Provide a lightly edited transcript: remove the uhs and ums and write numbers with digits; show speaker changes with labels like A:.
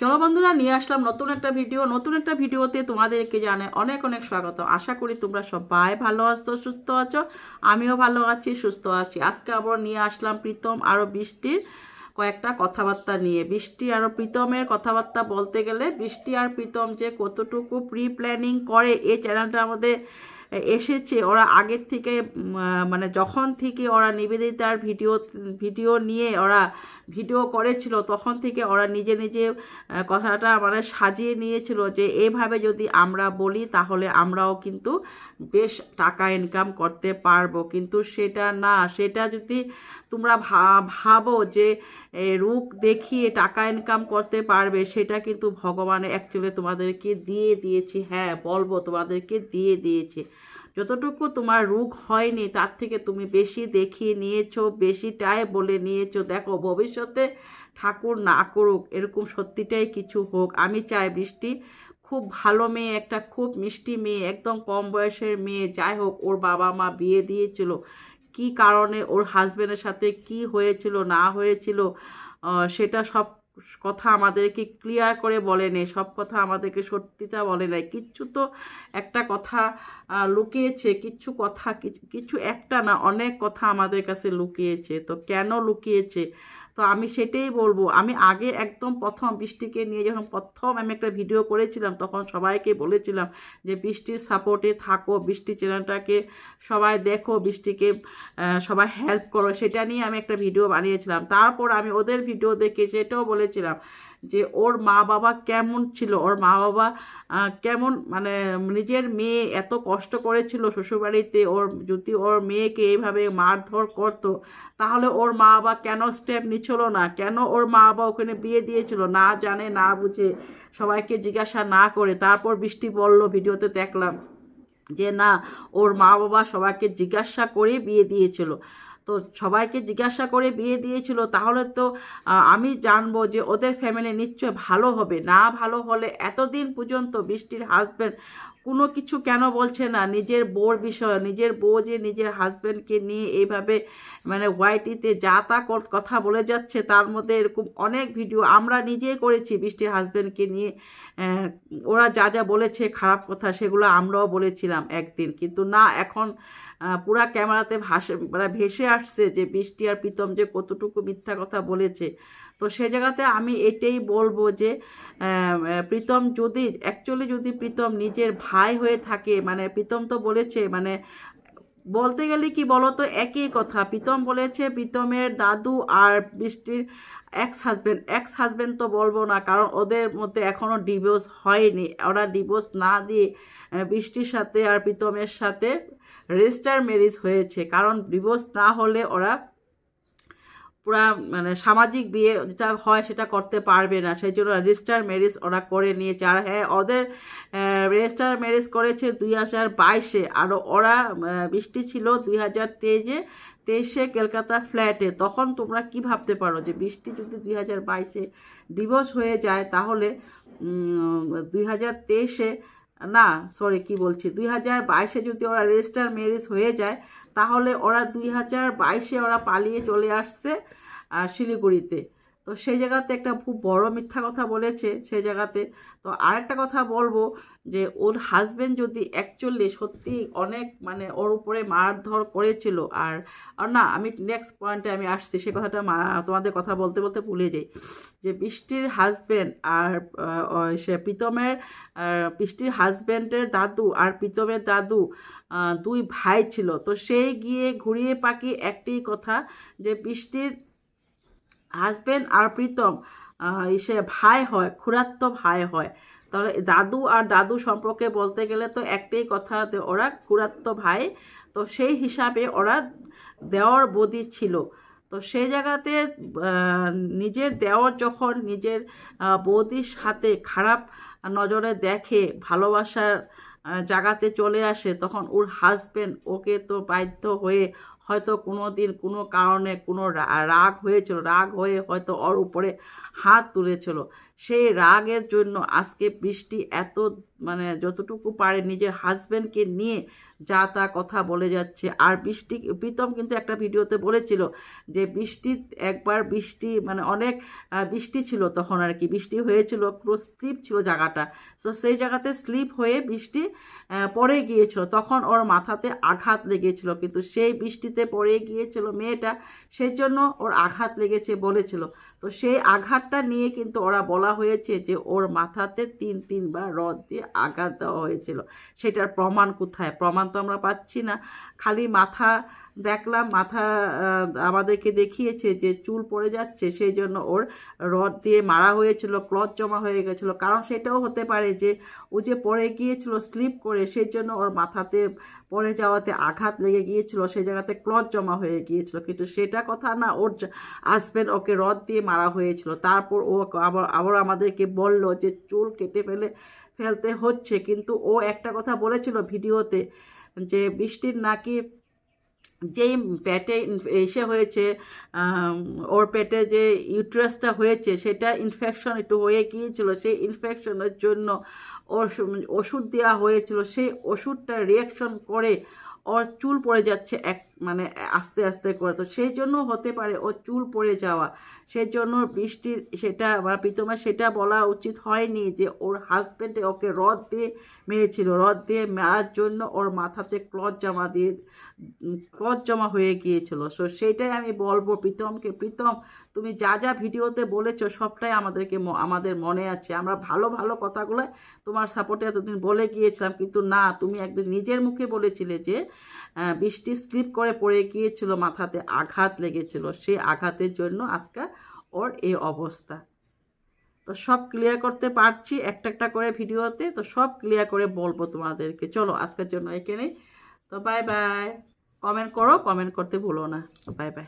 A: চলো বন্ধুরা, নিয়ে আসলাম নতুন একটা ভিডিওতে তোমাদেরকে জানাই অনেক অনেক স্বাগত। আশা করি তোমরা সবাই ভালো আছো, সুস্থ আছো। আমিও ভালো আছি, সুস্থ আছি। আজকে আবার নিয়ে আসলাম প্রীতম আরও বৃষ্টির কয়েকটা কথাবার্তা নিয়ে। বৃষ্টি আরও প্রীতমের কথাবার্তা বলতে গেলে, বৃষ্টি আর প্রীতম যে কতটুকু প্রি প্ল্যানিং করে এই চ্যানেলটার মধ্যে এসেছে। ওরা আগের থেকে মানে যখন থেকে ওরা নিবেদিতার ভিডিও নিয়ে ওরা ভিডিও করেছিল, তখন থেকে ওরা নিজে নিজে কথাটা মানে সাজিয়ে নিয়েছিল যে এভাবে যদি আমরা বলি তাহলে আমরাও কিন্তু বেশ টাকা ইনকাম করতে পারবো। কিন্তু সেটা না, সেটা যদি তোমরা ভাবো যে রূপ দেখিয়ে টাকা ইনকাম করতে পারবে, সেটা কিন্তু ভগবান অ্যাকচুয়ালি তোমাদেরকে দিয়ে দিয়েছে। হ্যাঁ বলবো, তোমাদেরকে দিয়ে দিয়েছে। যতটুকু তোমার রোগ হয়নি তার থেকে তুমি বেশি দেখিয়ে নিয়েছো, বেশিটাই বলে নিয়েছো। দেখো, ভবিষ্যতে ঠাকুর না করুক এরকম সত্যিটাই কিছু হোক। আমি চাই বৃষ্টি খুব ভালো মেয়ে, একটা খুব মিষ্টি মেয়ে, একদম কম বয়সের মেয়ে। যাই হোক, ওর বাবা মা বিয়ে দিয়েছিল, কি কারণে ওর হাজবেন্ডের সাথে কি হয়েছিল না হয়েছিল সেটা সব কথা আমাদেরকে ক্লিয়ার করে বলে নেই, সব কথা আমাদেরকে সত্যিটা বলে নাই। কিচ্ছু তো একটা কথা লুকিয়েছে, কিছু একটা না, অনেক কথা আমাদের কাছে লুকিয়েছে। তো কেন লুকিয়েছে, তো আমি সেটাই বলবো। আমি আগে একদম প্রথম বৃষ্টিকে নিয়ে যখন আমি একটা ভিডিও করেছিলাম, তখন সবাইকে বলেছিলাম যে বৃষ্টির সাপোর্টে থাকো, বৃষ্টি চ্যানেলটাকে সবাই দেখো, বৃষ্টিকে সবাই হেল্প করো। সেটা নিয়ে আমি একটা ভিডিও বানিয়েছিলাম। তারপর আমি ওদের ভিডিও দেখে সেটাও বলেছিলাম যে ওর মা বাবা কেমন ছিল, ওর মা বাবা কেমন, মানে নিজের মেয়ে এত কষ্ট করেছিল শ্বশুরবাড়িতে। যদি ওর মেয়েকে এইভাবে মারধর করতো, তাহলে ওর মা বাবা কেন স্টেপ নিচ্ছিল না? কেন ওর মা বাবা ওখানে বিয়ে দিয়েছিল না জানে না বুঝে, সবাইকে জিজ্ঞাসা না করে? তারপর বৃষ্টি বলল, ভিডিওতে দেখলাম যে না, ওর মা বাবা সবাইকে জিজ্ঞাসা করে বিয়ে দিয়েছিল। তো সবাইকে জিজ্ঞাসা করে বিয়ে দিয়েছিল, তাহলে তো আমি জানবো যে ওদের ফ্যামিলি নিশ্চয় ভালো হবে। না ভালো হলে এতদিন পর্যন্ত বৃষ্টির হাজব্যান্ড কোনো কিছু কেন বলছে না নিজের বউর বিষয়ে? নিজের বউ যে নিজের হাজব্যান্ডকে নিয়ে এইভাবে মানে ওয়াইটিতে যা তা কথা বলে যাচ্ছে, তার মধ্যে এরকম অনেক ভিডিও আমরা নিজেই করেছি বৃষ্টির হাজব্যান্ডকে নিয়ে। ওরা যা যা বলেছে খারাপ কথা, সেগুলো আমরাও বলেছিলাম একদিন। কিন্তু না, এখন পুরা ক্যামেরাতে ভেসে আসছে যে বৃষ্টি আর প্রীতম যে কতটুকু মিথ্যা কথা বলেছে। তো সে জায়গাতে আমি এটাই বলবো যে প্রীতম যদি প্রীতম নিজের ভাই হয়ে থাকে, মানে প্রীতম তো বলেছে, মানে বলতে গেলে কি বলতো, একই কথা। প্রীতম বলেছে প্রীতমের দাদু আর বৃষ্টির এক্স হাজবেন্ড তো বলবো না, কারণ ওদের মধ্যে এখনো ডিভোর্স হয়নি। ওরা ডিভোর্স না দিয়ে বৃষ্টির সাথে আর প্রীতমের সাথে রেজিস্টার ম্যারেজ হয়েছে। কারণ ডিভোর্স না হলে ওরা পুরা মানে সামাজিক বিয়ে যেটা হয় সেটা করতে পারবে না, সেই জন্য রেজিস্টার ম্যারেজ ওরা করে নিয়েছে। আর হ্যাঁ, ওদের রেজিস্টার ম্যারেজ করেছে 2022-এ, আর ওরা বৃষ্টি ছিল 2023-এ কলকাতা ফ্ল্যাটে। তখন তোমরা কি ভাবতে পারো যে বৃষ্টি যদি 2022-এ ডিভোর্স হয়ে যায়, তাহলে 2023-এ না, সরি কি বলছি, 2022-এ যদি ওরা রেজিস্টার ম্যারেজ হয়ে যায়, তাহলে ওরা 2022-এ ওরা পালিয়ে চলে আসছে শিলিগুড়িতে। তো সেই জায়গাতে একটা খুব বড় মিথ্যা কথা বলেছে সেই জায়গাতে। তো আরেকটা কথা বলবো যে ওর হাজবেন্ড যদি অ্যাকচুয়ালি সত্যি অনেক মানে ওর উপরে মারধর করেছিল, আর না, আমি নেক্সট পয়েন্টে আমি আসছি, সে কথাটা তোমাদের কথা বলতে বলতে ভুলে যাই। যে বৃষ্টির হাজবেন্ড আর সে বৃষ্টির হাজবেন্ডের দাদু আর প্রীতমের দাদু দুই ভাই ছিল। তো সেই গিয়ে ঘুরিয়ে পাকিয়ে একটাই কথা, যে বৃষ্টির হাজবেন্ড আর প্রীতম সে ভাই হয়, খুড়াত্ম ভাই হয়। তাহলে দাদু আর দাদু সম্পর্কে বলতে গেলে তো একটাই কথা, ওরা খুড়াত্ম ভাই। তো সেই হিসাবে ওরা দেওর বৌদি ছিল। তো সেই জায়গাতে নিজের দেওর যখন নিজের বৌদির সাথে খারাপ নজরে দেখে, ভালোবাসার জায়গাতে চলে আসে, তখন ওর হাজবেন্ড ওকে তো বাধ্য হয়ে হয়তো কোনো দিন কোনো কারণে কোনো রাগ হয়েছিল, রাগ হয়ে হয়তো ওর উপরে হাত তুলেছিল। সেই রাগের জন্য আজকে বৃষ্টি এত মানে যতটুকু পারে নিজের হাজব্যান্ডকে নিয়ে যা তা কথা বলে যাচ্ছে। আর বৃষ্টি, প্রীতম কিন্তু একটা ভিডিওতে বলেছিল যে একবার বৃষ্টি মানে অনেক বৃষ্টি ছিল তখন আর কি, বৃষ্টি হয়েছিল, পুরো স্লিপ ছিল জায়গাটা। তো সেই জায়গাতে স্লিপ হয়ে বৃষ্টি পড়ে গিয়েছিল, তখন ওর মাথাতে আঘাত লেগেছিল, কিন্তু সেই বৃষ্টিতে পড়ে গিয়েছিল মেয়েটা, সেই জন্য ওর আঘাত লেগেছে বলেছিল। তো সেই আঘাতটা নিয়ে কিন্তু ওরা বলা হয়েছে যে ওর মাথাতে 3বার রড দিয়ে আঘাত দেওয়া হয়েছিল। সেটার প্রমাণ কোথায়? প্রমাণ তো আমরা পাচ্ছি না, খালি মাথা দেখলাম, মাথা আমাদেরকে দেখিয়েছে যে চুল পড়ে যাচ্ছে, সেই জন্য ওর রড দিয়ে মারা হয়েছিল, ক্লথ জমা হয়ে গেছিলো। কারণ সেটাও হতে পারে যে ও যে পড়ে গিয়েছিল স্লিপ করে, সেই জন্য ওর মাথাতে পড়ে যাওয়াতে আঘাত লেগে গিয়েছিল, সেই জায়গাতে ক্লথ জমা হয়ে গিয়েছিল। কিন্তু সেটা কথা না, ওর হাজব্যান্ড ওকে রড দিয়ে মারা হয়েছিল। তারপর ও আবার আমাদেরকে বলল যে চুল কেটে ফেলতে হচ্ছে। কিন্তু ও একটা কথা বলেছিল ভিডিওতে যে বৃষ্টির নাকি যেই পেটে এসে হয়েছে, ওর পেটে যে ইউট্রাসটা হয়েছে সেটা ইনফেকশন একটু হয়ে গিয়েছিল, সেই ইনফেকশনের জন্য ওর ওষুধ দেওয়া হয়েছিল, সেই ওষুধটা রিয়াকশন করে ওর চুল পড়ে যাচ্ছে মানে আস্তে আস্তে করে। তো সেই জন্য হতে পারে ওর চুল পড়ে যাওয়া, সেই জন্য বৃষ্টির সেটা বা প্রীতমের সেটা বলা উচিত হয়নি যে ওর হাজব্যান্ডে ওকে রড দিয়ে মেরেছিল, রড দিয়ে মারার জন্য ওর মাথাতে ক্লথ জমা হয়ে গিয়েছিল। সো সেইটাই আমি বলবো প্রীতমকে, প্রীতম তুমি যা যা ভিডিওতে বলেছো সবটাই আমাদের মনে আছে। আমরা ভালো ভালো কথাগুলো তোমার সাপোর্টে এতদিন বলে গিয়েছিলাম, কিন্তু না, তুমি একদিন নিজের মুখে বলেছিলে যে বৃষ্টি স্লিপ করে পড়ে গিয়েছিল, মাথাতে আঘাত লেগেছিল, সেই আঘাতের জন্য আজকে ওর এই অবস্থা। তো সব ক্লিয়ার করতে পারছি একটা একটা করে ভিডিওতে, তো সব ক্লিয়ার করে বলবো তোমাদেরকে। চলো আজকের জন্য এখানেই, তো বাই বাই। কমেন্ট করো, কমেন্ট করতে ভুলো না। তো বাই বাই।